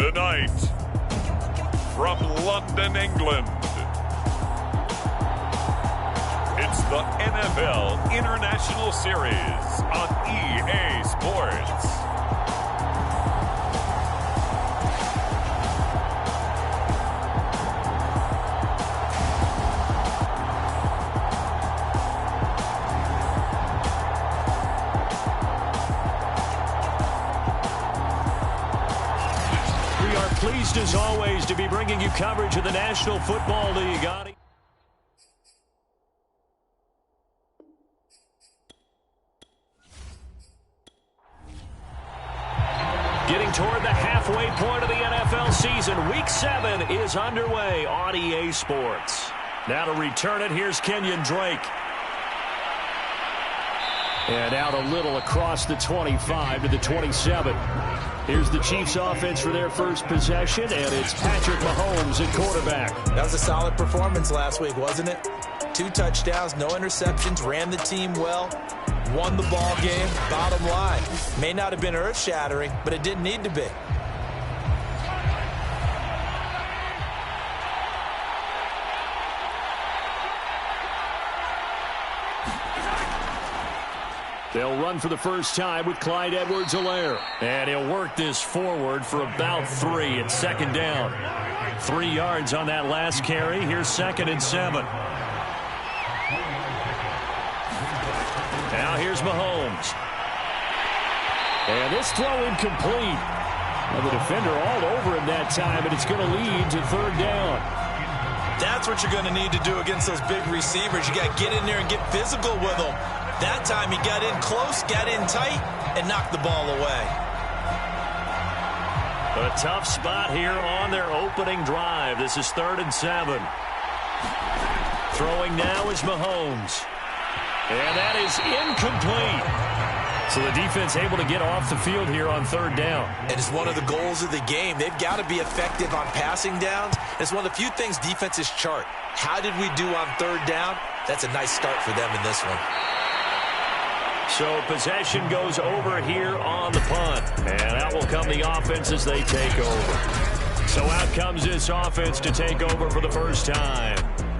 Tonight, from London, England, it's the NFL International Series on EA Sports. Pleased as always to be bringing you coverage of the National Football League. Getting toward the halfway point of the NFL season. Week 7 is underway on EA Sports. Now to return it, here's Kenyon Drake. And out a little across the 25 to the 27. Here's the Chiefs offense for their first possession, and it's Patrick Mahomes at quarterback. That was a solid performance last week, wasn't it? 2 touchdowns, no interceptions, ran the team well, won the ball game. Bottom line, may not have been earth-shattering, but it didn't need to be. They'll run for the first time with Clyde Edwards-Helaire. And he'll work this forward for about 3 at second down. 3 yards on that last carry. Here's 2nd and 7. Now here's Mahomes. And this throw incomplete. Well, the defender all over him that time, and it's going to lead to 3rd down. That's what you're going to need to do against those big receivers. You got to get in there and get physical with them. That time he got in close, got in tight, and knocked the ball away. A tough spot here on their opening drive. This is 3rd and 7. Throwing now is Mahomes. And that is incomplete. So the defense able to get off the field here on 3rd down. And it's one of the goals of the game. They've got to be effective on passing downs. It's one of the few things defenses chart. How did we do on 3rd down? That's a nice start for them in this one. So possession goes over here on the punt. And out will come the offense as they take over. So out comes this offense to take over for the first time.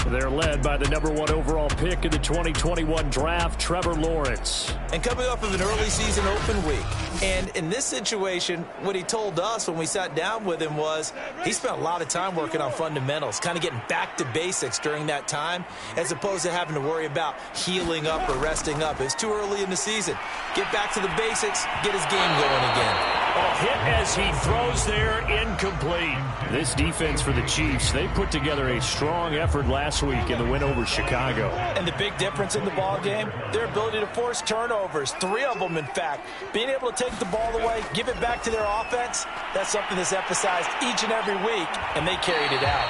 They're led by the #1 overall pick in the 2021 draft, Trevor Lawrence. And coming off of an early season open week. And in this situation, what he told us when we sat down with him was he spent a lot of time working on fundamentals, kind of getting back to basics during that time, as opposed to having to worry about healing up or resting up. It's too early in the season. Get back to the basics, get his game going again. A hit as he throws there, incomplete. This defense for the Chiefs, they put together a strong effort last week in the win over Chicago. And the big difference in the ball game, their ability to force turnovers, 3 of them in fact. Being able to take the ball away, give it back to their offense, that's something that's emphasized each and every week, and they carried it out.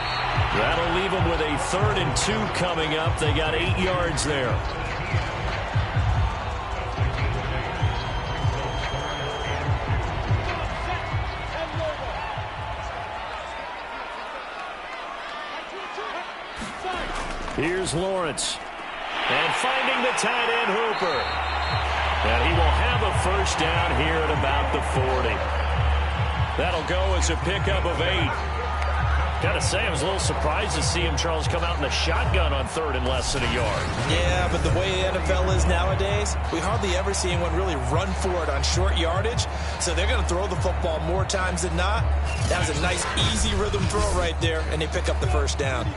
That'll leave them with a 3rd and 2 coming up. They got 8 yards there. Here's Lawrence. And finding the tight end Hooper. And he will have a first down here at about the 40. That'll go as a pickup of 8. Gotta say, I was a little surprised to see him, Charles, come out in the shotgun on 3rd and less than a yard. Yeah, but the way the NFL is nowadays, we hardly ever see anyone really run for it on short yardage. So they're going to throw the football more times than not. That was a nice, easy rhythm throw right there, and they pick up the first down.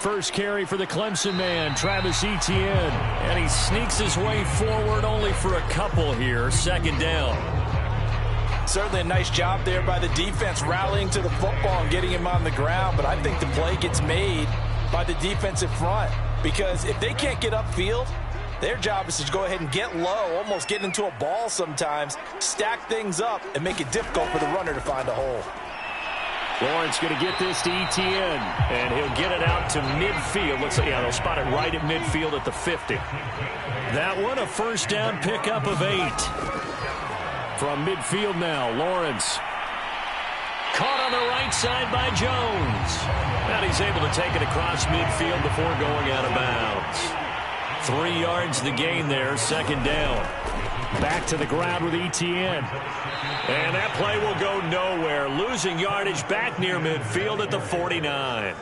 First carry for the Clemson man, Travis Etienne. And he sneaks his way forward only for a couple here. 2nd down. Certainly a nice job there by the defense rallying to the football and getting him on the ground. But I think the play gets made by the defensive front. Because if they can't get upfield, their job is to go ahead and get low, almost get into a ball sometimes, stack things up, and make it difficult for the runner to find a hole. Lawrence going to get this to Etienne, and he'll get it out to midfield. Looks like, yeah, they'll spot it right at midfield at the 50. That one, a first down pickup of 8. From midfield now, Lawrence. Caught on the right side by Jones. And he's able to take it across midfield before going out of bounds. 3 yards the gain there, second down. Back to the ground with Etienne. And that play will go nowhere. Losing yardage back near midfield at the 49.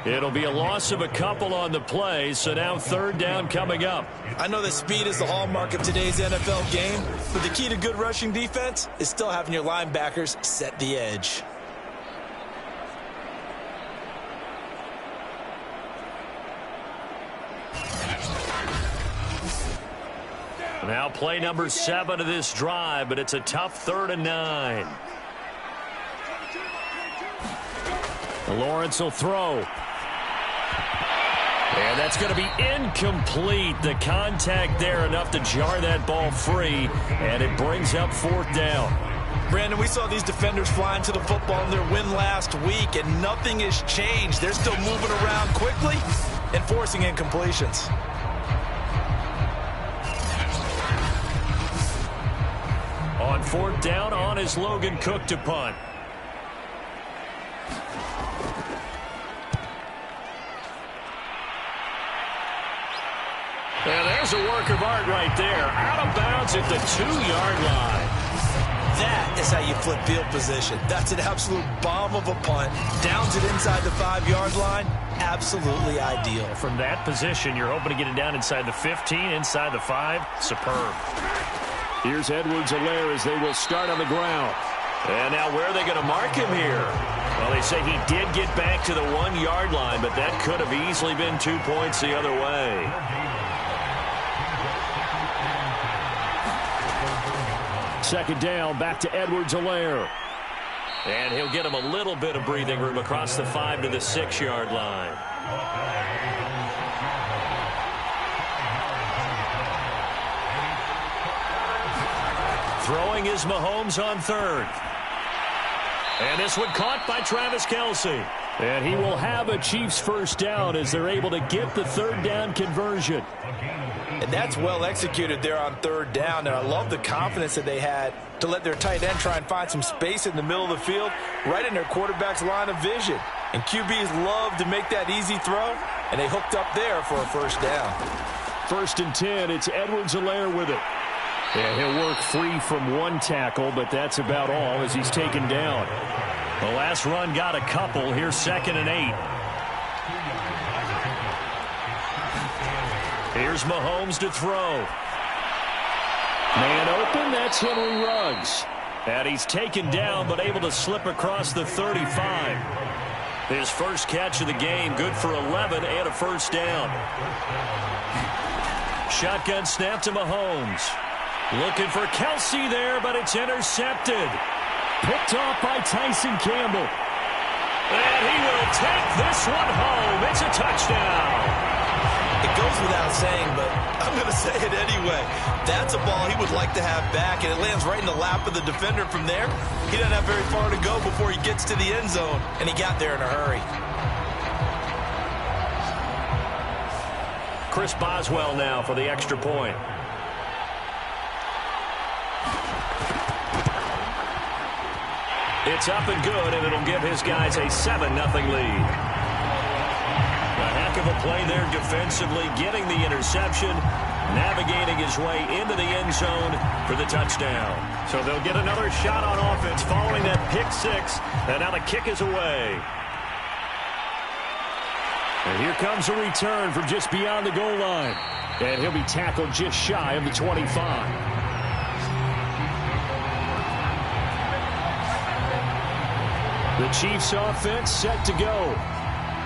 It'll be a loss of a couple on the play, so now third down coming up. I know that speed is the hallmark of today's NFL game, but the key to good rushing defense is still having your linebackers set the edge. Now play number 7 of this drive, but it's a tough 3rd and 9. Lawrence will throw. And that's going to be incomplete. The contact there enough to jar that ball free, and it brings up 4th down. Brandon, we saw these defenders flying to the football in their win last week, and nothing has changed. They're still moving around quickly and forcing incompletions. On 4th down, on is Logan Cook to punt. And there's a work of art right there. Out of bounds at the 2-yard line. That is how you flip field position. That's an absolute bomb of a punt. Downs it inside the 5-yard line. Absolutely ideal. From that position, you're hoping to get it down inside the 15, inside the 5. Superb. Here's Edwards-Helaire as they will start on the ground. And now where are they going to mark him here? Well, they say he did get back to the 1-yard line, but that could have easily been 2 points the other way. Second down, back to Edwards-Helaire. And he'll get him a little bit of breathing room across the 5 to the 6-yard line. Throwing is Mahomes on 3rd. And this one caught by Travis Kelce. And he will have a Chiefs first down as they're able to get the 3rd down conversion. And that's well executed there on 3rd down. And I love the confidence that they had to let their tight end try and find some space in the middle of the field, right in their quarterback's line of vision. And QBs love to make that easy throw, and they hooked up there for a first down. 1st and 10, it's Edwards-Helaire with it. And he'll work free from 1 tackle, but that's about all as he's taken down. The last run got a couple. Here's 2nd and 8. Here's Mahomes to throw. Man open, that's Henry Ruggs. And he's taken down, but able to slip across the 35. His first catch of the game, good for 11 and a first down. Shotgun snap to Mahomes. Looking for Kelce there, but it's intercepted. Picked off by Tyson Campbell. And he will take this one home. It's a touchdown. It goes without saying, but I'm going to say it anyway. That's a ball he would like to have back, and it lands right in the lap of the defender from there. He doesn't have very far to go before he gets to the end zone, and he got there in a hurry. Chris Boswell now for the extra point. It's up and good, and it'll give his guys a 7-0 lead. A heck of a play there defensively, getting the interception, navigating his way into the end zone for the touchdown. So they'll get another shot on offense following that pick 6, and now the kick is away. And here comes a return from just beyond the goal line. And he'll be tackled just shy of the 25. The Chiefs offense set to go.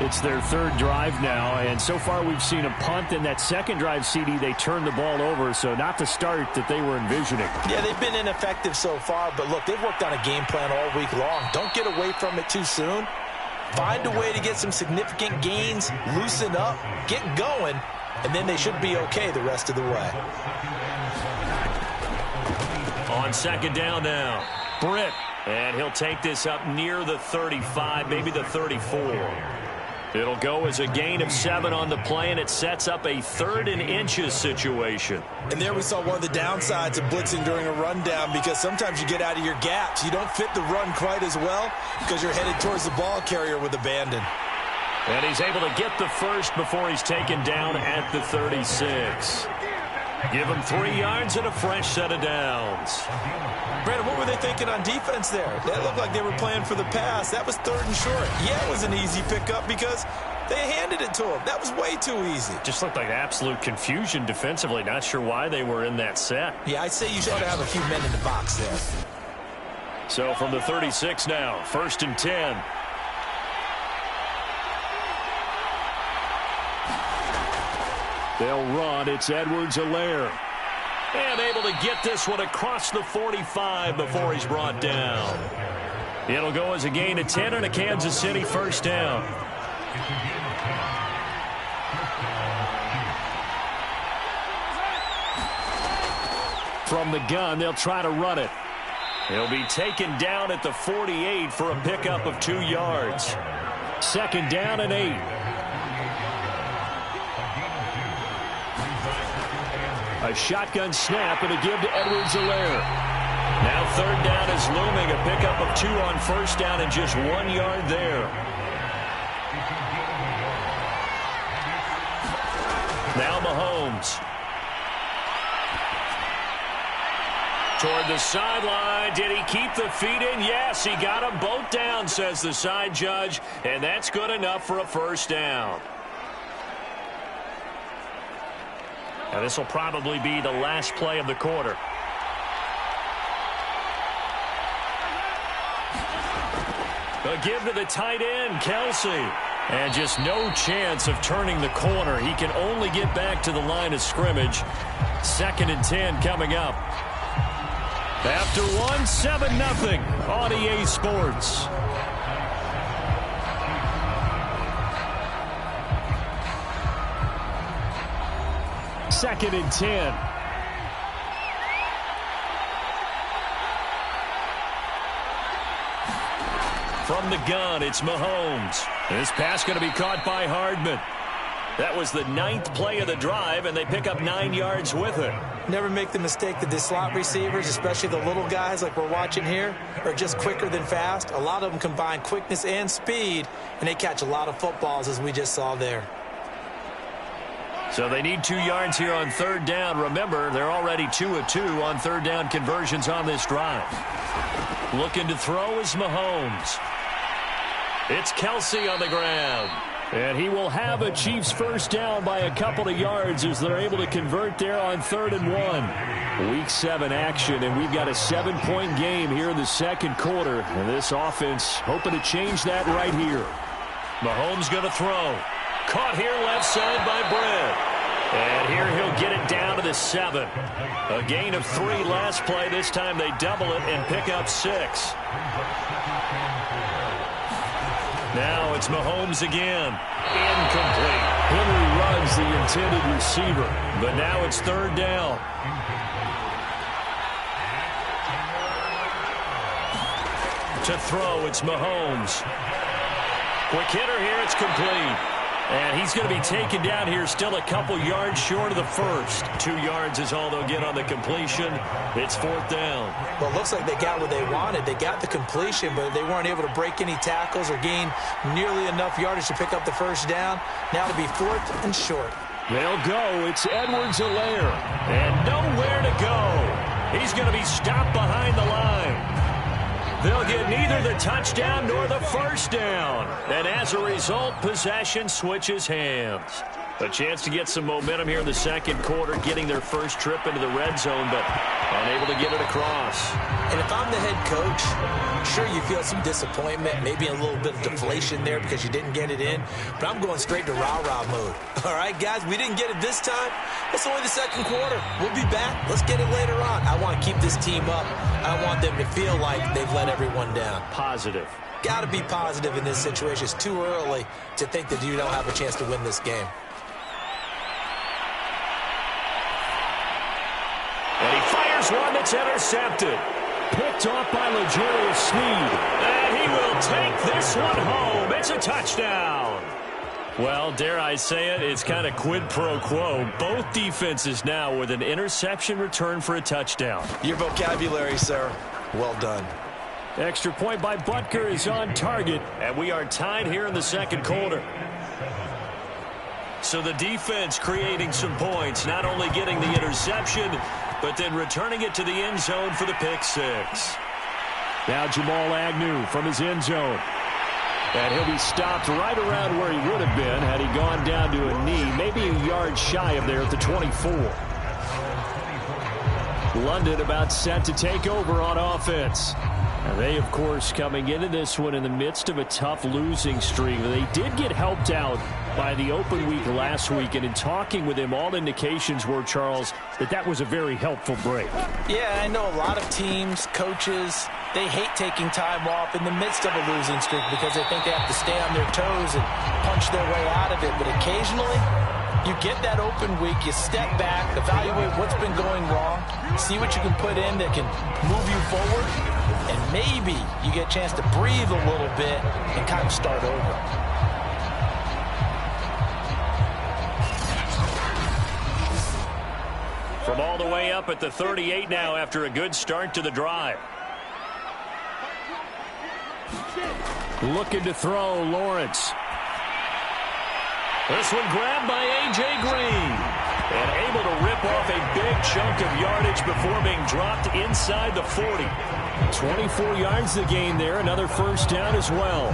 It's their 3rd drive now, and so far we've seen a punt. In that 2nd drive, CD, they turned the ball over, so not the start that they were envisioning. Yeah, they've been ineffective so far, but look, they've worked on a game plan all week long. Don't get away from it too soon. Find a way to get some significant gains, loosen up, get going, and then they should be okay the rest of the way. On 2nd down now, Britt, and he'll take this up near the 35, maybe the 34. It'll go as a gain of 7 on the play, and it sets up a 3rd and inches situation. And there we saw one of the downsides of blitzing during a rundown, because sometimes you get out of your gaps. You don't fit the run quite as well because you're headed towards the ball carrier with abandon. And he's able to get the first before he's taken down at the 36. Give him 3 yards and a fresh set of downs. Brandon, what were they thinking on defense there? That looked like they were playing for the pass. That was 3rd and short. Yeah, it was an easy pickup because they handed it to him. That was way too easy. Just looked like absolute confusion defensively. Not sure why they were in that set. Yeah, I'd say you ought to have a few men in the box there. So from the 36 now, 1st and 10. They'll run. It's Edwards-Helaire. And able to get this one across the 45 before he's brought down. It'll go as a gain of 10 and a Kansas City first down. From the gun, they'll try to run it. He'll be taken down at the 48 for a pickup of 2 yards. 2nd down and 8. A shotgun snap and a give to Edwards-Helaire. Now 3rd down is looming. A pickup of 2 on 1st down and just 1 yard there. Now Mahomes. Toward the sideline. Did he keep the feet in? Yes, he got them both down, says the side judge. And that's good enough for a first down. Now this will probably be the last play of the quarter. A give to the tight end, Kelsey. And just no chance of turning the corner. He can only get back to the line of scrimmage. 2nd and 10 coming up. After 1, 7-0 on EA Sports. Second and 10. From the gun, it's Mahomes. This pass going to be caught by Hardman. That was the 9th play of the drive, and they pick up 9 yards with it. Never make the mistake that the slot receivers, especially the little guys like we're watching here, are just quicker than fast. A lot of them combine quickness and speed, and they catch a lot of footballs, as we just saw there. So they need 2 yards here on 3rd down. Remember, they're already 2 of 2 on 3rd down conversions on this drive. Looking to throw is Mahomes. It's Kelsey on the ground. And he will have a Chiefs first down by a couple of yards as they're able to convert there on 3rd and 1. Week 7 action, and we've got a 7-point game here in the 2nd quarter. And this offense hoping to change that right here. Mahomes going to throw. Caught here left side by Brett. And here he'll get it down to the 7. A gain of 3 last play. This time they double it and pick up 6. Now it's Mahomes again. Incomplete. Henry runs the intended receiver. But now it's 3rd down. To throw, it's Mahomes. Quick hitter here, it's complete. And he's going to be taken down here, still a couple yards short of the first. 2 yards is all they'll get on the completion. It's 4th down. Well, it looks like they got what they wanted. They got the completion, but they weren't able to break any tackles or gain nearly enough yardage to pick up the first down. Now to be 4th and short. They'll go. It's Edwards-Helaire. And nowhere to go. He's going to be stopped behind the line. They'll get neither the touchdown nor the first down. And as a result, possession switches hands. A chance to get some momentum here in the 2nd quarter, getting their first trip into the red zone, but unable to get it across. And if I'm the head coach, sure you feel some disappointment, maybe a little bit of deflation there because you didn't get it in, but I'm going straight to rah-rah mode. All right, guys, we didn't get it this time. It's only the 2nd quarter. We'll be back. Let's get it later on. I want to keep this team up. I want them to feel like they've let everyone down. Positive. Got to be positive in this situation. It's too early to think that you don't have a chance to win this game. And he fires one that's intercepted. Picked off by L'Jarius Sneed. And he will take this one home. It's a touchdown. Well, dare I say it, it's kind of quid pro quo. Both defenses now with an interception return for a touchdown. Your vocabulary, sir. Well done. Extra point by Butker is on target, and we are tied here in the 2nd quarter. So the defense creating some points, not only getting the interception, but then returning it to the end zone for the pick six. Now Jamal Agnew from his end zone. And he'll be stopped right around where he would have been had he gone down to a knee, maybe a yard shy of there at the 24. London about set to take over on offense. And they, of course, coming into this one in the midst of a tough losing streak. They did get helped out by the open week last week, and in talking with him, all indications were, Charles, that was a very helpful break. Yeah, I know a lot of teams, coaches, they hate taking time off in the midst of a losing streak because they think they have to stay on their toes and punch their way out of it. But occasionally, you get that open week, you step back, evaluate what's been going wrong, see what you can put in that can move you forward, and maybe you get a chance to breathe a little bit and kind of start over. From all the way up at the 38 now after a good start to the drive. Looking to throw, Lawrence. This one grabbed by A.J. Green. And able to rip off a big chunk of yardage before being dropped inside the 40. 24 yards the gain there. Another first down as well.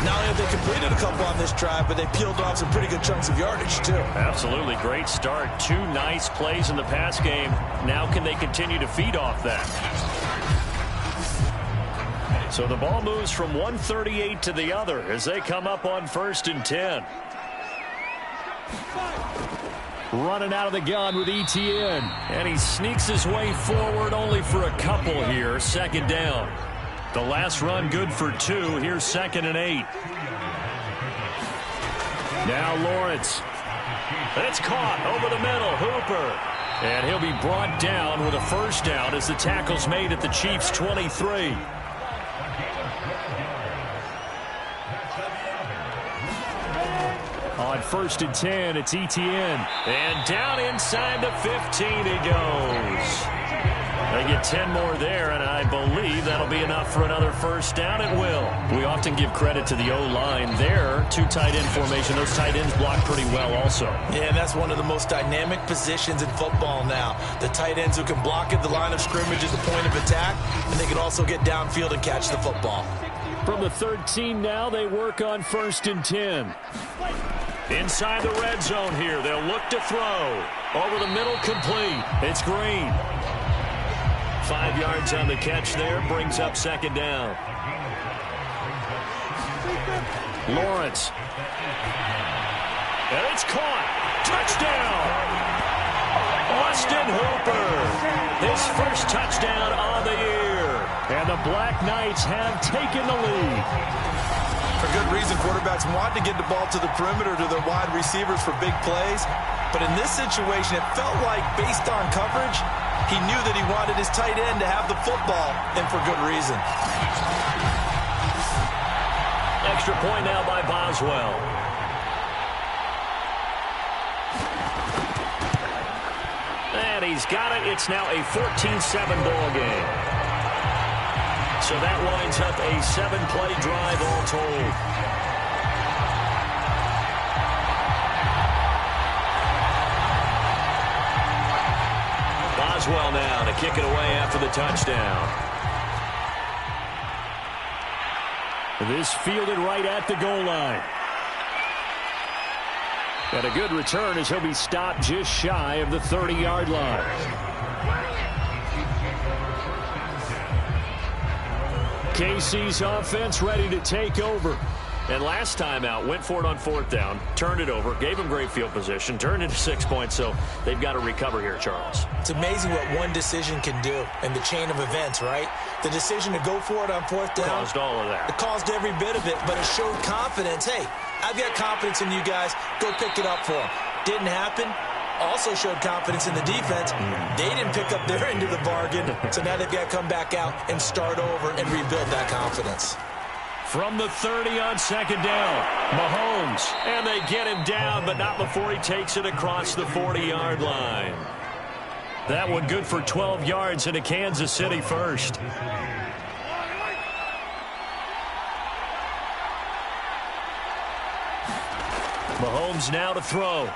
Not only have they completed a couple on this drive, but they peeled off some pretty good chunks of yardage, too. Absolutely. Great start. 2 nice plays in the pass game. Now can they continue to feed off that? So the ball moves from 138 to the other as they come up on 1st and 10. Running out of the gun with Etienne. And he sneaks his way forward only for a couple here. 2nd down. The last run good for 2. Here's 2nd and 8. Now Lawrence. It's caught over the middle. Hooper. And he'll be brought down with a first down as the tackle's made at the Chiefs' 23. On 1st and 10, it's Etienne. And down inside the 15 he goes. They get 10 more there, and I believe that'll be enough for another first down. It will. We often give credit to the O-line there. 2 tight end formation. Those tight ends block pretty well also. Yeah, and that's one of the most dynamic positions in football now. The tight ends who can block at the line of scrimmage at the point of attack, and they can also get downfield and catch the football. From the 13 now, they work on 1st and 10. Inside the red zone here. They'll look to throw. Over the middle, complete. It's Green. 5 yards on the catch there. Brings up 2nd down. Lawrence. And it's caught. Touchdown. Austin Hooper. His first touchdown on the year. And the Black Knights have taken the lead. For good reason, quarterbacks want to get the ball to the perimeter to their wide receivers for big plays. But in this situation, it felt like, based on coverage, he knew that he wanted his tight end to have the football, and for good reason. Extra point now by Boswell. And he's got it. It's now a 14-7 ball game. So that winds up a 7-play drive all told. Boswell now to kick it away after the touchdown. This fielded right at the goal line. And a good return as he'll be stopped just shy of the 30-yard line. KC's offense ready to take over. And last time out, went for it on 4th down, turned it over, gave him great field position, turned it to 6 points, so they've got to recover here, Charles. It's amazing what one decision can do in the chain of events, right? The decision to go for it on 4th down. Caused all of that. It caused every bit of it, but it showed confidence. Hey, I've got confidence in you guys. Go pick it up for them. Didn't happen. Also showed confidence in the defense. They didn't pick up their end of the bargain, so now they've got to come back out and start over and rebuild that confidence. From the 30 on 2nd down, Mahomes. And they get him down, but not before he takes it across the 40-yard line. That one good for 12 yards into Kansas City first. Mahomes Mahomes now to throw.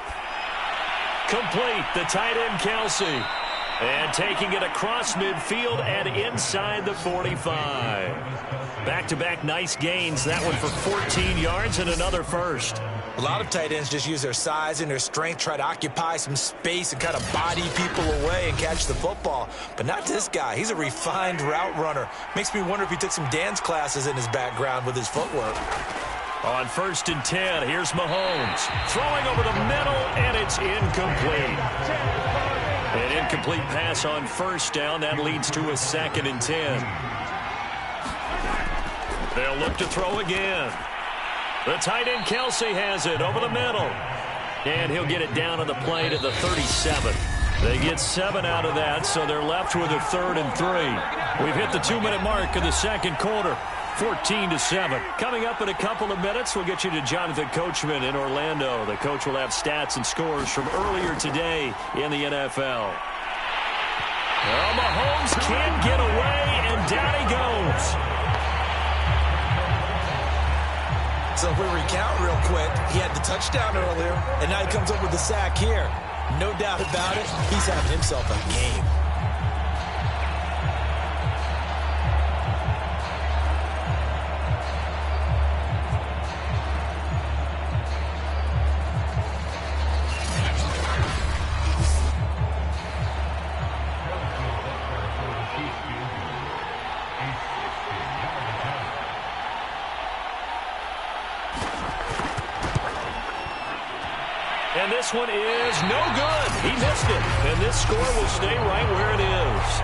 Complete, the tight end Kelsey. And taking it across midfield and inside the 45. Back-to-back nice gains. That one for 14 yards and another first. A lot of tight ends just use their size and their strength, try to occupy some space and kind of body people away and catch the football. But not this guy. He's a refined route runner. Makes me wonder if he took some dance classes in his background with his footwork. On 1st and 10, here's Mahomes. Throwing over the middle, and it's incomplete. An incomplete pass on 1st down. That leads to a 2nd and 10. They'll look to throw again. The tight end Kelsey has it over the middle. And he'll get it down on the play to the 37. They get 7 out of that, so they're left with a 3rd and 3. We've hit the 2-minute mark of the second quarter. 14-7. Coming up in a couple of minutes, we'll get you to Jonathan Coachman in Orlando. The coach will have stats and scores from earlier today in the NFL. Well, Mahomes can't get away, and down he goes. So if we recount real quick, he had the touchdown earlier, and now he comes up with the sack here. No doubt about it, he's having himself a game. And this one is no good. He missed it. And this score will stay right where it is.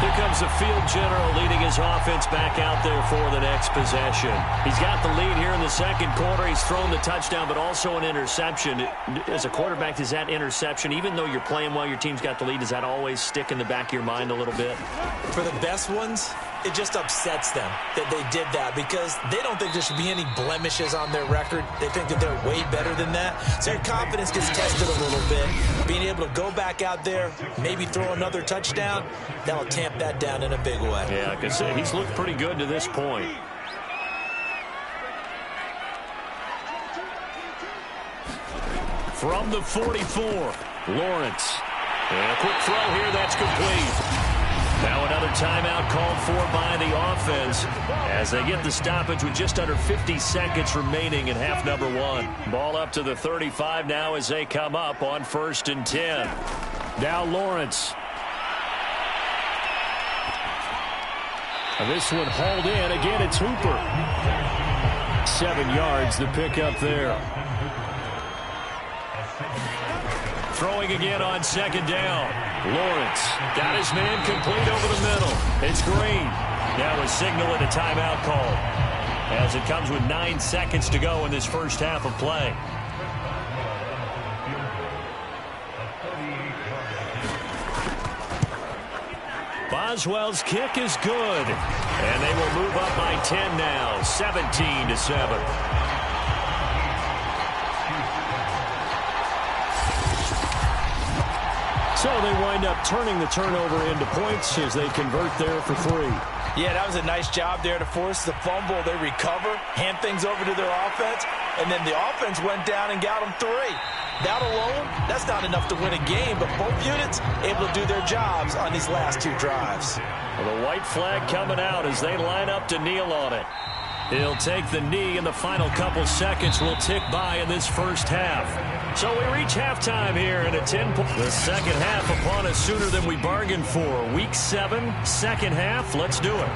Here comes the field general leading his offense back out there for the next possession. He's got the lead here in the second quarter. He's thrown the touchdown, but also an interception. As a quarterback, does that interception, even though you're playing well, your team's got the lead, does that always stick in the back of your mind a little bit? For the best ones, it just upsets them that they did that because they don't think there should be any blemishes on their record. They think that they're way better than that. So your confidence gets tested a little bit. Being able to go back out there, maybe throw another touchdown, that'll tamp that down in a big way. Yeah, I could say he's looked pretty good to this point. From the 44, Lawrence. And a quick throw here, that's complete. Now another timeout called for by the offense as they get the stoppage with just under 50 seconds remaining in half number 1. Ball up to the 35 now as they come up on 1st and 10. Now Lawrence. This one hauled in. Again, it's Hooper. 7 yards, the pickup there. Throwing again on 2nd down. Lawrence got his man complete over the middle. It's Green. Now a signal and a timeout call as it comes with 9 seconds to go in this first half of play. Boswell's kick is good. And they will move up by 10 now, 17-7. So they wind up turning the turnover into points as they convert there for 3. Yeah, that was a nice job there to force the fumble. They recover, hand things over to their offense, and then the offense went down and got them 3. That alone, that's not enough to win a game, but both units able to do their jobs on these last 2 drives. Well, the white flag coming out as they line up to kneel on it. He'll take the knee, and the final couple seconds will tick by in this first half. So we reach halftime here in a 10-point. The second half upon us sooner than we bargained for. Week 7, second half. Let's do it.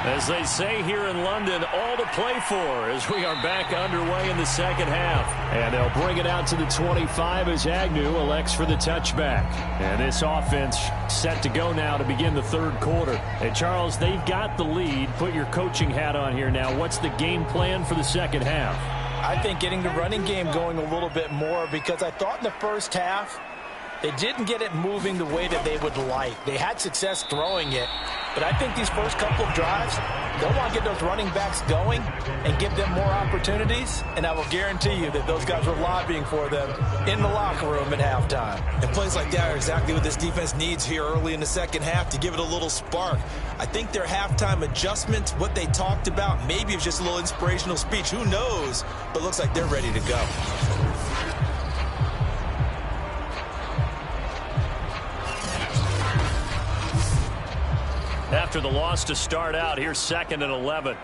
As they say here in London, all to play for as we are back underway in the second half. And they'll bring it out to the 25 as Agnew elects for the touchback. And this offense set to go now to begin the third quarter. And Charles, they've got the lead. Put your coaching hat on here now. What's the game plan for the second half? I think getting the running game going a little bit more because I thought in the first half they didn't get it moving the way that they would like. They had success throwing it, but I think these first couple of drives, They'll want to get those running backs going and give them more opportunities, and I will guarantee you that those guys were lobbying for them in the locker room at halftime. And plays like that are exactly what this defense needs here early in the second half to give it a little spark. I think their halftime adjustments, what they talked about, maybe it was just a little inspirational speech. Who knows? But it looks like they're ready to go. After the loss to start out, here's 2nd and 11.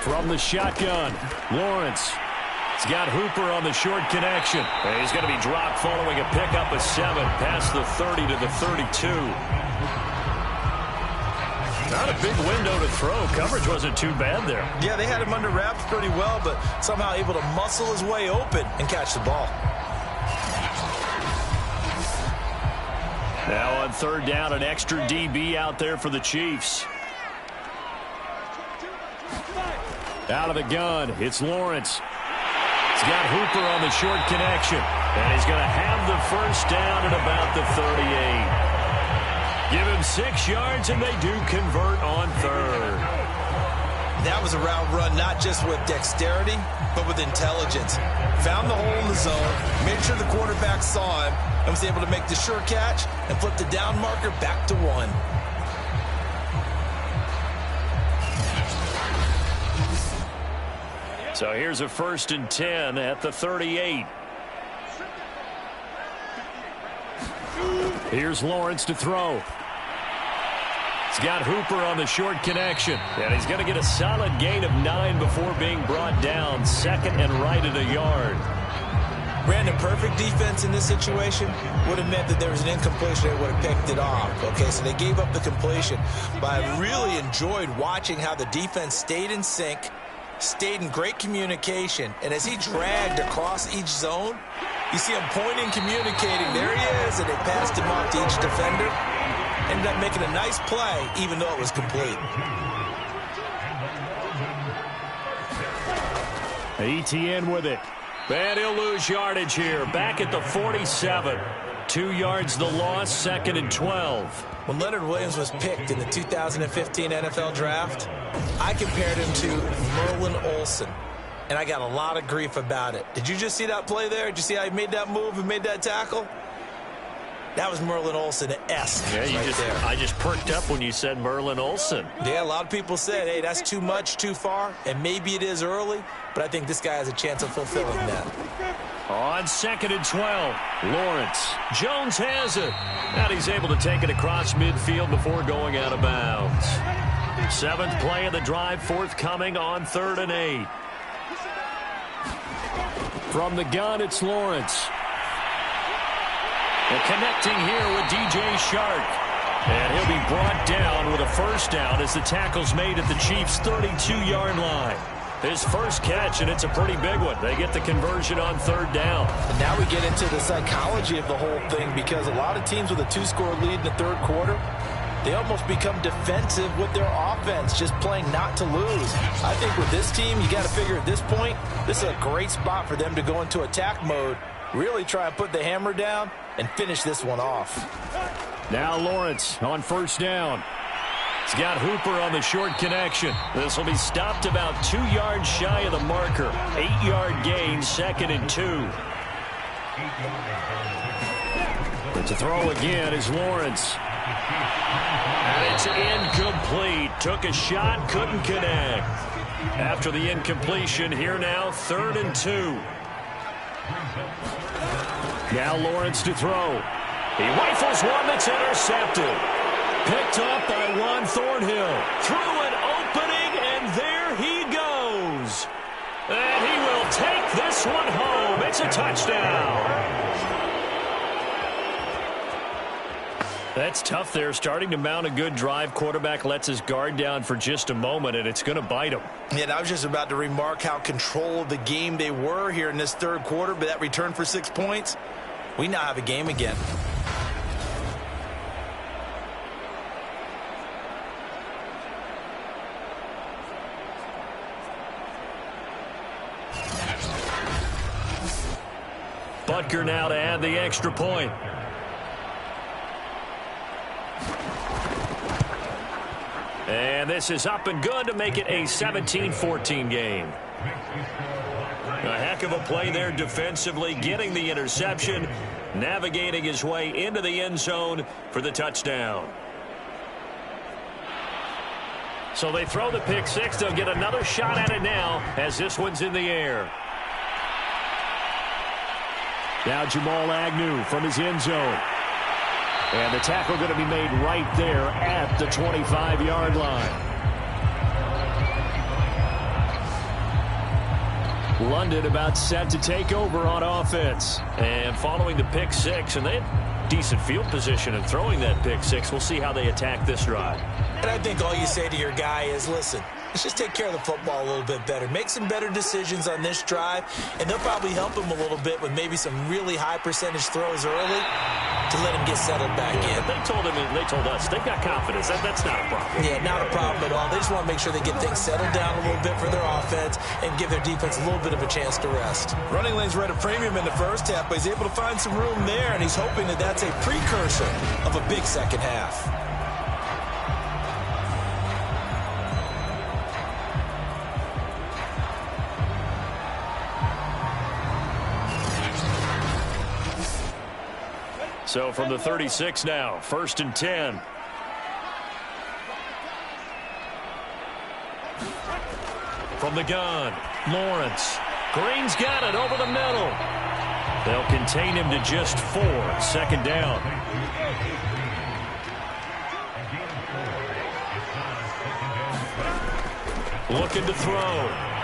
From the shotgun, Lawrence. He's got Hooper on the short connection. And he's going to be dropped following a pickup of 7 past the 30 to the 32. Not a big window to throw. Coverage wasn't too bad there. Yeah, they had him under wraps pretty well, but somehow able to muscle his way open and catch the ball. Now on 3rd down, an extra DB out there for the Chiefs. Out of the gun, it's Lawrence. He's got Hooper on the short connection. And he's going to have the first down at about the 38. Give him 6 yards, and they do convert on 3rd. That was a route run not just with dexterity, but with intelligence. Found the hole in the zone, made sure the quarterback saw him, and was able to make the sure catch and flip the down marker back to 1. So here's a 1st and 10 at the 38. Here's Lawrence to throw. He's got Hooper on the short connection. And he's going to get a solid gain of 9 before being brought down. 2nd and right at a yard. Brandon, perfect defense in this situation would have meant that there was an incompletion. They would have picked it off. Okay, so they gave up the completion. But I really enjoyed watching how the defense stayed in sync, stayed in great communication. And as he dragged across each zone, you see him pointing, communicating. There he is, and they passed him off to each defender. Ended up making a nice play, even though it was complete. ETN with it. And he'll lose yardage here. Back at the 47. 2 yards the loss, 2nd and 12. When Leonard Williams was picked in the 2015 NFL Draft, I compared him to Merlin Olsen. And I got a lot of grief about it. Did you just see that play there? Did you see how he made that move and made that tackle? That was Merlin Olsen-esque. Yeah, there. I just perked up when you said Merlin Olsen. Yeah, a lot of people said, hey, that's too much, too far, and maybe it is early, but I think this guy has a chance of fulfilling that. On 2nd and 12, Lawrence. Jones has it. And he's able to take it across midfield before going out of bounds. 7th play of the drive, forthcoming on 3rd and 8. From the gun, it's Lawrence. And connecting here with DJ Shark. And he'll be brought down with a first down as the tackle's made at the Chiefs' 32-yard line. His first catch, and it's a pretty big one. They get the conversion on 3rd down. And now we get into the psychology of the whole thing, because a lot of teams with a 2-score lead in the 3rd quarter, they almost become defensive with their offense, just playing not to lose. I think with this team, you got to figure at this point, this is a great spot for them to go into attack mode, really try and put the hammer down and finish this one off. Now Lawrence on 1st down. He's got Hooper on the short connection. This will be stopped about 2 yards shy of the marker. 8-yard gain, 2nd and 2. But to throw again is Lawrence. And it's incomplete. Took a shot, couldn't connect. After the incompletion, here now, 3rd and 2. Now Lawrence to throw. He rifles one that's intercepted. Picked up by Juan Thornhill. Through an opening, and there he goes. And he will take this one home. It's a touchdown. That's tough there. Starting to mount a good drive. Quarterback lets his guard down for just a moment, and it's going to bite him. Yeah, and I was just about to remark how control of the game they were here in this 3rd quarter, but that return for 6 points, we now have a game again. Butker now to add the extra point. And this is up and good to make it a 17-14 game. A heck of a play there defensively, getting the interception, navigating his way into the end zone for the touchdown. So they throw the pick six. They'll get another shot at it now as this one's in the air. Now Jamal Agnew from his end zone. And the tackle going to be made right there at the 25-yard line. London about set to take over on offense. And following the pick six, and they had decent field position in throwing that pick six. We'll see how they attack this drive. And I think all you say to your guy is, listen, let's just take care of the football a little bit better. Make some better decisions on this drive, and they'll probably help him a little bit with maybe some really high percentage throws early to let him get settled back in. But they told him, and they told us, they've got confidence. That's not a problem. Yeah, not a problem at all. They just want to make sure they get things settled down a little bit for their offense and give their defense a little bit of a chance to rest. Running lanes were at a premium in the first half, but he's able to find some room there, and he's hoping that that's a precursor of a big second half. So from the 36 now, 1st and 10. From the gun, Lawrence. Green's got it over the middle. They'll contain him to just 4. 2nd down. Looking to throw.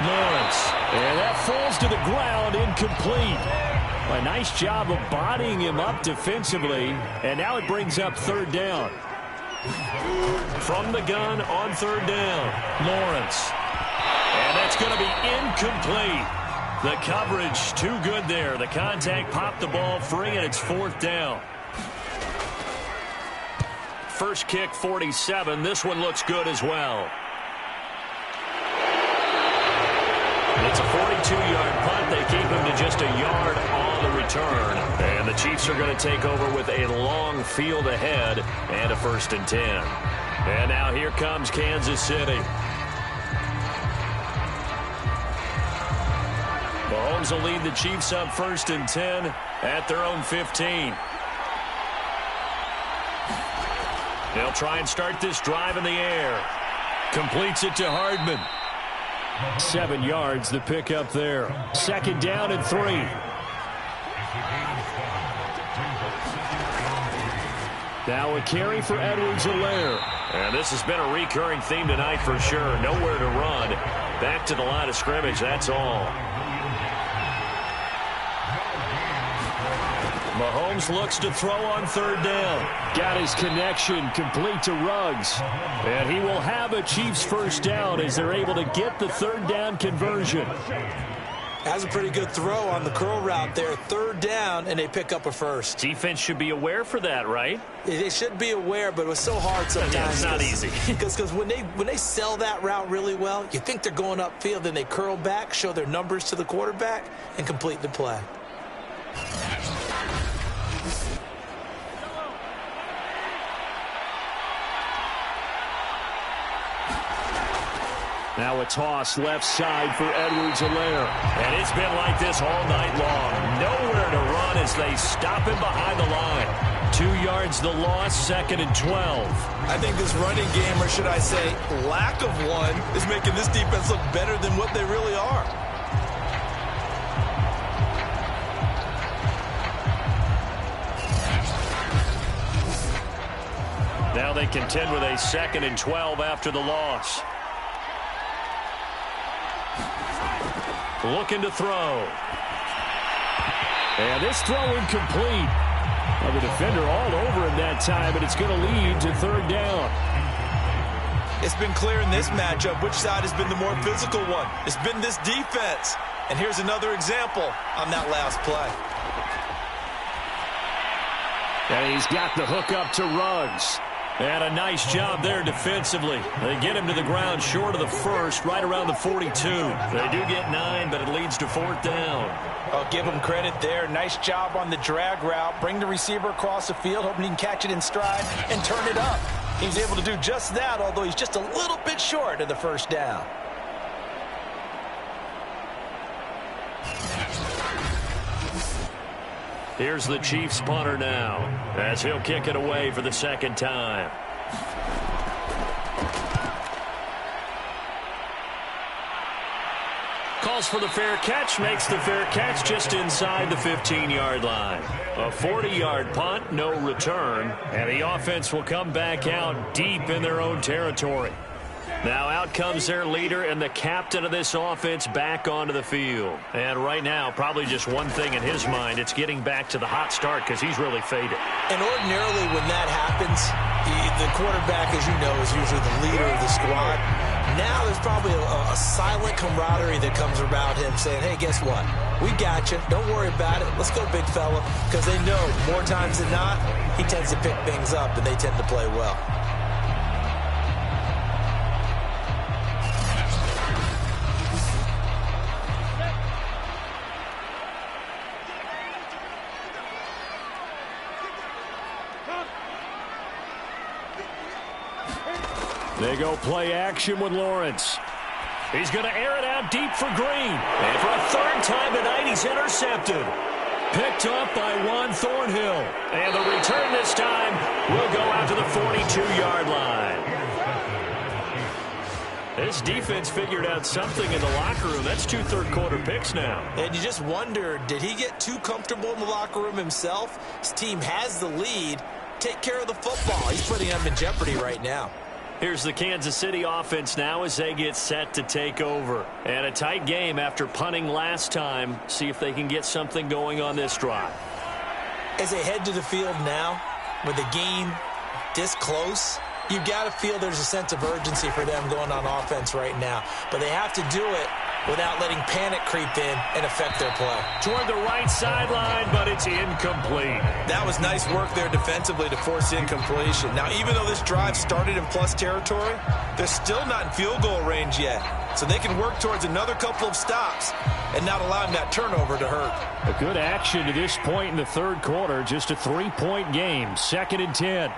Lawrence. And that falls to the ground, incomplete. A nice job of bodying him up defensively, and now it brings up 3rd down. From the gun on 3rd down, Lawrence. And that's going to be incomplete. The coverage too good there. The contact popped the ball free, and it's 4th down. First kick, 47. This one looks good as well. It's a 42-yard punt. They keep him to just a yard on the return. And the Chiefs are going to take over with a long field ahead and a 1st and 10. And now here comes Kansas City. Mahomes will lead the Chiefs up 1st and 10 at their own 15. They'll try and start this drive in the air. Completes it to Hardman. 7 yards, the pickup there. 2nd down and 3. Now a carry for Edwards-Helaire. And this has been a recurring theme tonight for sure. Nowhere to run. Back to the line of scrimmage, that's all. Mahomes looks to throw on 3rd down. Got his connection complete to Ruggs. And he will have a Chiefs 1st down as they're able to get the 3rd down conversion. Has a pretty good throw on the curl route there. 3rd down, and they pick up a 1st. Defense should be aware for that, right? They should be aware, but it was so hard sometimes. Yeah, it's not easy. Because when they sell that route really well, you think they're going upfield, then they curl back, show their numbers to the quarterback, and complete the play. Now a toss left side for Edwards-Helaire. And it's been like this all night long. Nowhere to run as they stop him behind the line. 2 yards the loss, 2nd and 12. I think this running game, or should I say lack of one, is making this defense look better than what they really are. Now they contend with a 2nd and 12 after the loss. Looking to throw. And this throw incomplete. Well, the defender all over him that time, but it's going to lead to 3rd down. It's been clear in this matchup which side has been the more physical one. It's been this defense. And here's another example on that last play. And he's got the hook up to Ruggs. And a nice job there defensively. They get him to the ground short of the 1st, right around the 42. They do get 9, but it leads to 4th down. I'll give him credit there. Nice job on the drag route. Bring the receiver across the field, hoping he can catch it in stride and turn it up. He's able to do just that, although he's just a little bit short of the first down. Here's the Chiefs punter now, as he'll kick it away for the second time. Calls for the fair catch, makes the fair catch just inside the 15-yard line. A 40-yard punt, no return, and the offense will come back out deep in their own territory. Now out comes their leader and the captain of this offense back onto the field. And right now, probably just one thing in his mind, it's getting back to the hot start because he's really faded. And ordinarily when that happens, the quarterback, as you know, is usually the leader of the squad. Now there's probably a silent camaraderie that comes about him saying, hey, guess what? We got you. Don't worry about it. Let's go, big fella. Because they know more times than not, he tends to pick things up and they tend to play well. They go play action with Lawrence. He's going to air it out deep for Green. And for a third time tonight, he's intercepted. Picked up by Juan Thornhill. And the return this time will go out to the 42-yard line. This defense figured out something in the locker room. That's 2 third-quarter picks now. And you just wonder, did he get too comfortable in the locker room himself? His team has the lead. Take care of the football. He's putting them in jeopardy right now. Here's the Kansas City offense now as they get set to take over. And a tight game after punting last time. See if they can get something going on this drive. As they head to the field now, with the game this close, you've got to feel there's a sense of urgency for them going on offense right now. But they have to do it without letting panic creep in and affect their play. Toward the right sideline, but it's incomplete. That was nice work there defensively to force incompletion. Now, even though this drive started in plus territory, they're still not in field goal range yet. So they can work towards another couple of stops and not allowing that turnover to hurt. A good action to this point in the third quarter. Just a 3-point game. 2nd and 10.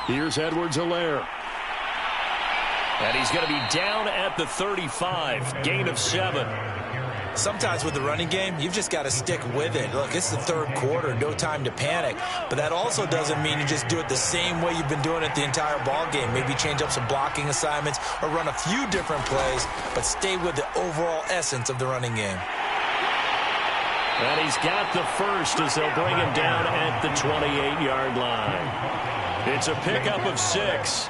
Here's Edwards-Helaire. And he's going to be down at the 35. Gain of 7. Sometimes with the running game, you've just got to stick with it. Look, it's the third quarter, no time to panic. But that also doesn't mean you just do it the same way you've been doing it the entire ball game. Maybe change up some blocking assignments or run a few different plays, but stay with the overall essence of the running game. And he's got the first as they'll bring him down at the 28-yard line. It's a pickup of 6.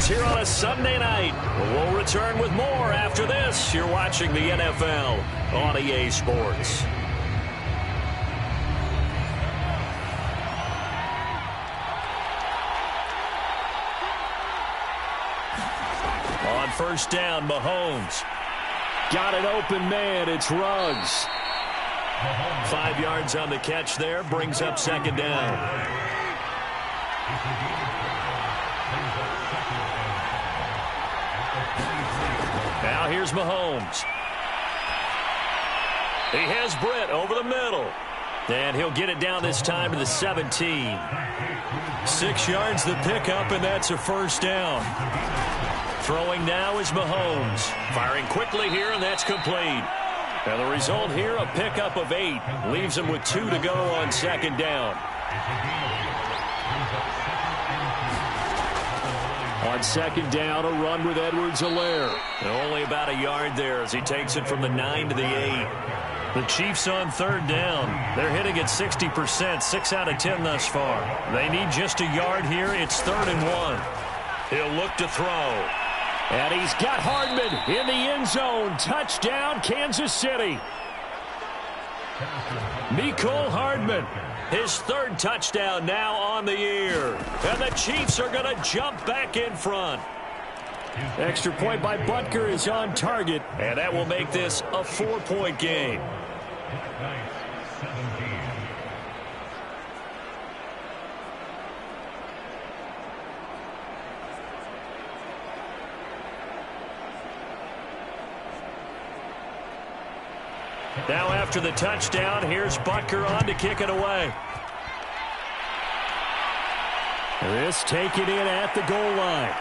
Here on a Sunday night. We'll return with more after this. You're watching the NFL on EA Sports. On first down, Mahomes. Got an open man. It's Ruggs. 5 yards on the catch there. Brings up 2nd down. Now here's Mahomes. He has Britt over the middle. And he'll get it down this time to the 17. 6 yards the pickup, and that's a first down. Throwing now is Mahomes. Firing quickly here, and that's complete. And the result here, a pickup of 8. Leaves him with 2 to go on 2nd down. On 2nd down, a run with Edwards-Helaire. Only about a yard there as he takes it from the 9 to the 8. The Chiefs on 3rd down. They're hitting at 60%, 6 out of 10 thus far. They need just a yard here. It's 3rd and 1. He'll look to throw. And he's got Hardman in the end zone. Touchdown, Kansas City. Mecole Hardman, his third touchdown now on the year. And the Chiefs are going to jump back in front. Extra point by Butker is on target. And that will make this a 4-point game. Now after the touchdown, here's Butker on to kick it away. This taken in at the goal line.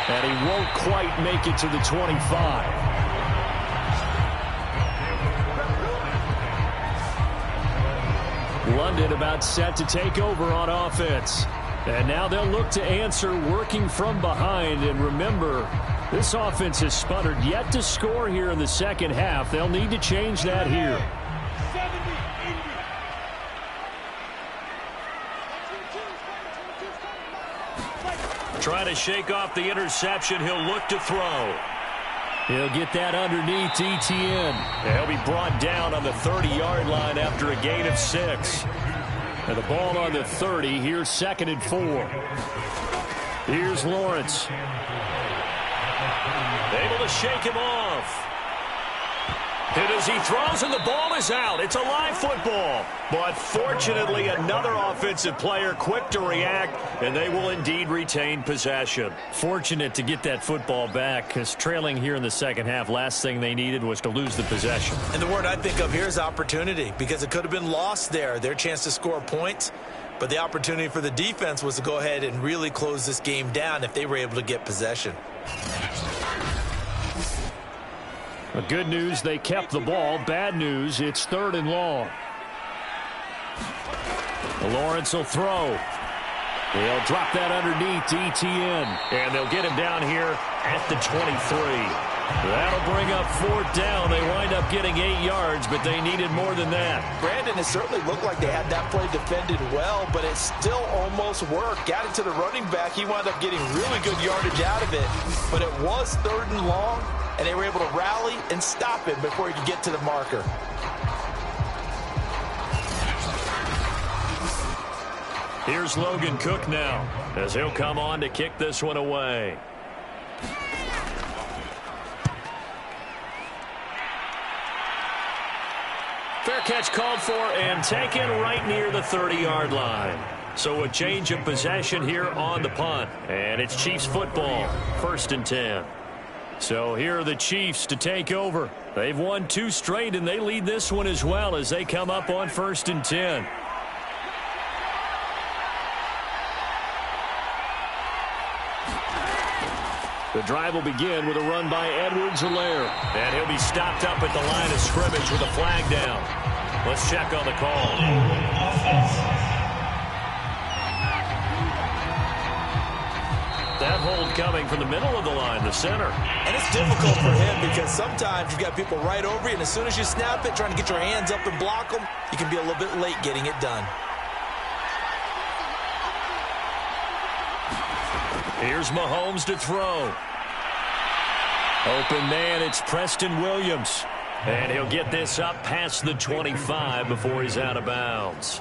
And he won't quite make it to the 25. London about set to take over on offense. And now they'll look to answer working from behind. And remember, this offense has sputtered yet to score here in the second half. They'll need to change that here. Trying to shake off the interception. He'll look to throw. He'll get that underneath Etienne. He'll be brought down on the 30-yard line after a gain of 6. And the ball on the 30. Here's 2nd and 4. Here's Lawrence. Able to shake him off. And as he throws and the ball is out, it's a live football. But fortunately, another offensive player quick to react, and they will indeed retain possession. Fortunate to get that football back, because trailing here in the second half, last thing they needed was to lose the possession. And the word I think of here is opportunity, because it could have been lost there. Their chance to score points, but the opportunity for the defense was to go ahead and really close this game down if they were able to get possession. The good news, they kept the ball. Bad news, it's 3rd and long. Lawrence will throw. They'll drop that underneath to Etienne. And they'll get him down here at the 23. That'll bring up 4th down. They wind up getting 8 yards, but they needed more than that. Brandon, it certainly looked like they had that play defended well, but it still almost worked. Got it to the running back. He wound up getting really good yardage out of it, but it was 3rd and long, and they were able to rally and stop it before he could get to the marker. Here's Logan Cook now, as he'll come on to kick this one away. Fair catch called for and taken right near the 30-yard line. So a change of possession here on the punt. And it's Chiefs football, 1st and 10. So here are the Chiefs to take over. They've won 2 straight, and they lead this one as well as they come up on 1st and 10. The drive will begin with a run by Edwards-Helaire. And he'll be stopped up at the line of scrimmage with a flag down. Let's check on the call. That hold coming from the middle of the line, the center. And it's difficult for him because sometimes you've got people right over you, and as soon as you snap it, trying to get your hands up and block them, you can be a little bit late getting it done. Here's Mahomes to throw. Open man, it's Preston Williams. And he'll get this up past the 25 before he's out of bounds.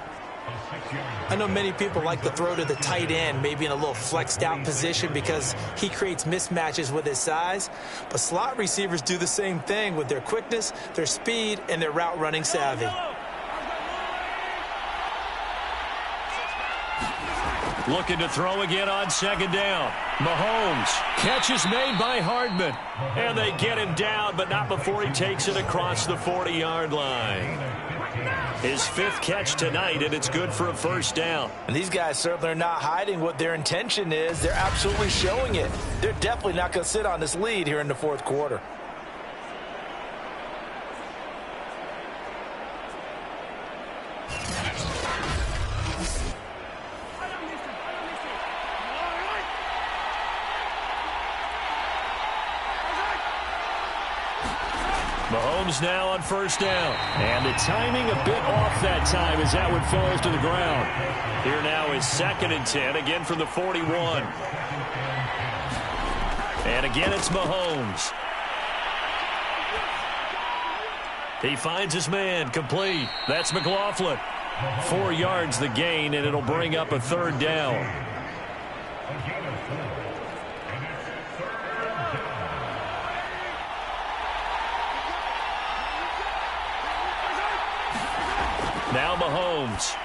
I know many people like to throw to the tight end, maybe in a little flexed out position because he creates mismatches with his size. But slot receivers do the same thing with their quickness, their speed, and their route running savvy. Looking to throw again on 2nd down. Mahomes. Catch is made by Hardman. And they get him down, but not before he takes it across the 40-yard line. His 5th catch tonight, and it's good for a 1st down. And these guys certainly are not hiding what their intention is. They're absolutely showing it. They're definitely not going to sit on this lead here in the 4th quarter. Mahomes now on 1st down. And the timing a bit off that time as that one falls to the ground. Here now is 2nd and 10, again from the 41. And again it's Mahomes. He finds his man, complete. That's McLaughlin. 4 yards the gain, and it'll bring up a third down. Now Mahomes.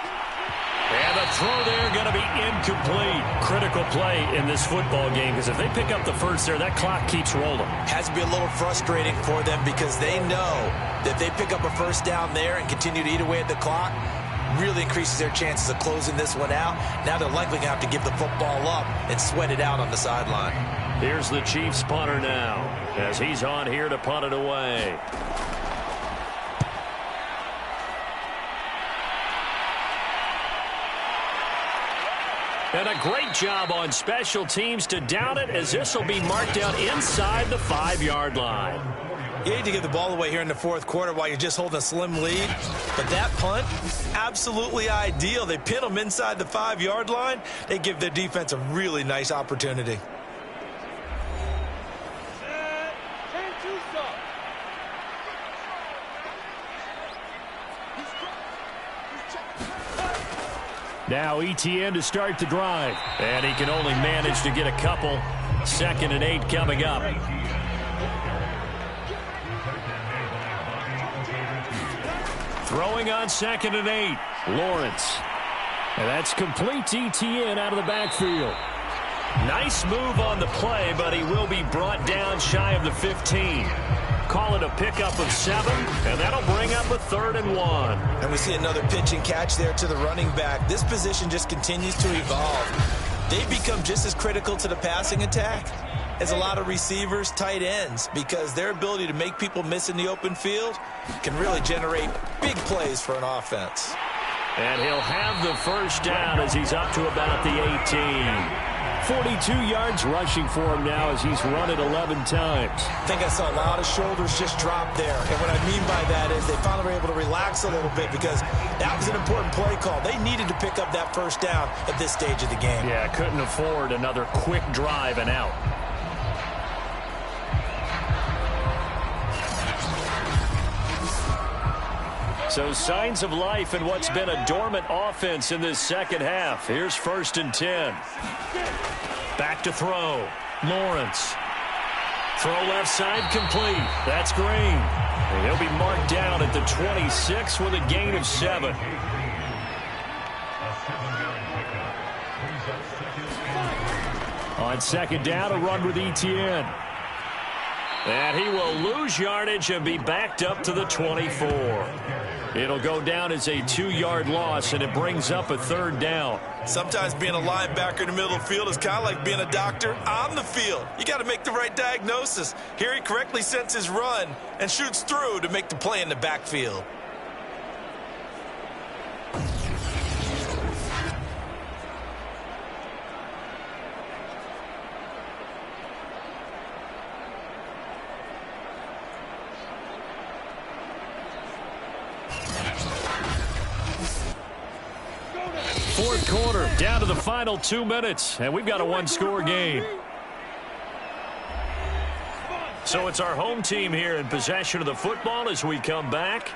And the throw there going to be incomplete. Critical play in this football game, because if they pick up the first there, that clock keeps rolling. Has to be a little frustrating for them because they know that if they pick up a first down there and continue to eat away at the clock, really increases their chances of closing this one out. Now they're likely going to have to give the football up and sweat it out on the sideline. Here's the Chiefs punter now as he's on here to punt it away. And a great job on special teams to down it, as this will be marked out inside the 5-yard line. You hate to give the ball away here in the fourth quarter while you're just holding a slim lead. But that punt, absolutely ideal. They pin them inside the 5-yard line. They give their defense a really nice opportunity. Now ETN to start the drive. And he can only manage to get a couple. 2nd and 8 coming up. Throwing on 2nd and 8. Lawrence. And that's complete to ETN out of the backfield. Nice move on the play, but he will be brought down shy of the 15. Call it a pickup of 7, and that'll bring up a 3rd and 1. And we see another pitch and catch there to the running back. This position just continues to evolve. They become just as critical to the passing attack as a lot of receivers, tight ends, because their ability to make people miss in the open field can really generate big plays for an offense. And he'll have the first down as he's up to about the 18. 42 yards rushing for him now as he's run it 11 times. I think I saw a lot of shoulders just drop there. And what I mean by that is they finally were able to relax a little bit because that was an important play call. They needed to pick up that first down at this stage of the game. Yeah, couldn't afford another quick drive and out. So signs of life in what's been a dormant offense in this second half. Here's 1st and 10. Back to throw. Lawrence. Throw left side complete. That's Green. And he'll be marked down at the 26 with a gain of 7. On 2nd down, a run with ETN. And he will lose yardage and be backed up to the 24. It'll go down as a 2-yard loss, and it brings up a 3rd down. Sometimes being a linebacker in the middle of the field is kind of like being a doctor on the field. You got to make the right diagnosis. Here he correctly sets his run and shoots through to make the play in the backfield. Fourth quarter, down to the final 2 minutes, and we've got a 1-score game. So it's our home team here in possession of the football as we come back.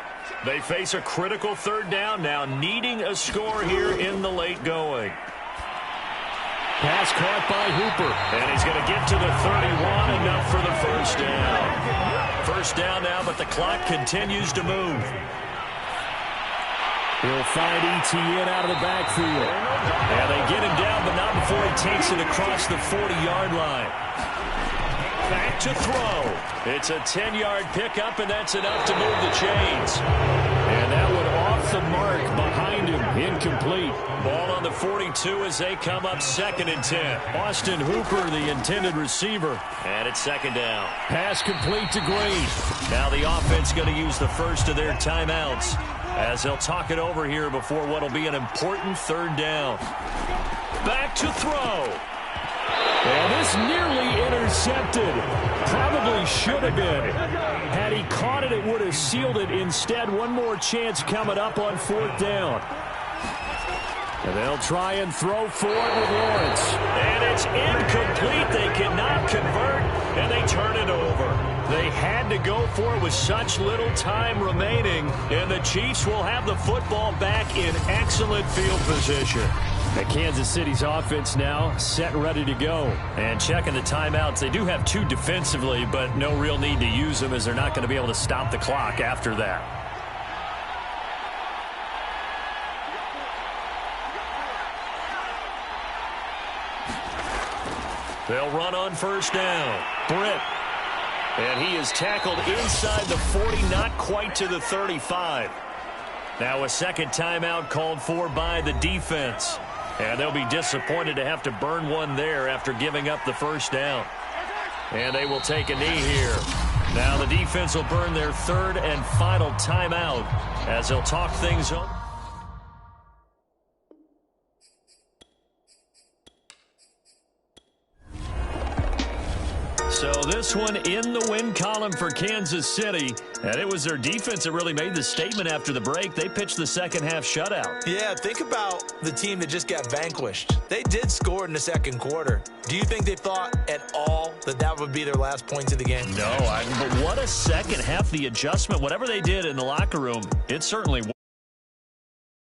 They face a critical 3rd down now, needing a score here in the late going. Pass caught by Hooper. And he's going to get to the 31, enough for the first down. First down now, but the clock continues to move. He'll find ETN out of the backfield. And they get him down, but not before he takes it across the 40-yard line. Back to throw. It's a 10-yard pickup, and that's enough to move the chains. And that one off the mark behind him. Incomplete. Ball on the 42 as they come up 2nd and 10. Austin Hooper, the intended receiver. And it's 2nd down. Pass complete to Green. Now the offense going to use the first of their timeouts as they'll talk it over here before what will be an important 3rd down. Back to throw. And this nearly intercepted. Probably should have been. Had he caught it, it would have sealed it. Instead, one more chance coming up on 4th down. And they'll try and throw for it with Lawrence. And it's incomplete. They cannot convert, and they turn it over. They had to go for it with such little time remaining, and the Chiefs will have the football back in excellent field position. The Kansas City's offense now set and ready to go. And checking the timeouts, they do have 2 defensively, but no real need to use them as they're not going to be able to stop the clock after that. They'll run on first down. Britt. And he is tackled inside the 40, not quite to the 35. Now a second timeout called for by the defense. And they'll be disappointed to have to burn one there after giving up the first down. And they will take a knee here. Now the defense will burn their 3rd and final timeout as they'll talk things over. So this one in the win column for Kansas City. And it was their defense that really made the statement after the break. They pitched the second half shutout. Yeah, think about the team that just got vanquished. They did score in the second quarter. Do you think they thought at all that that would be their last points of the game? No, but what a second half, the adjustment, whatever they did in the locker room, it certainly worked.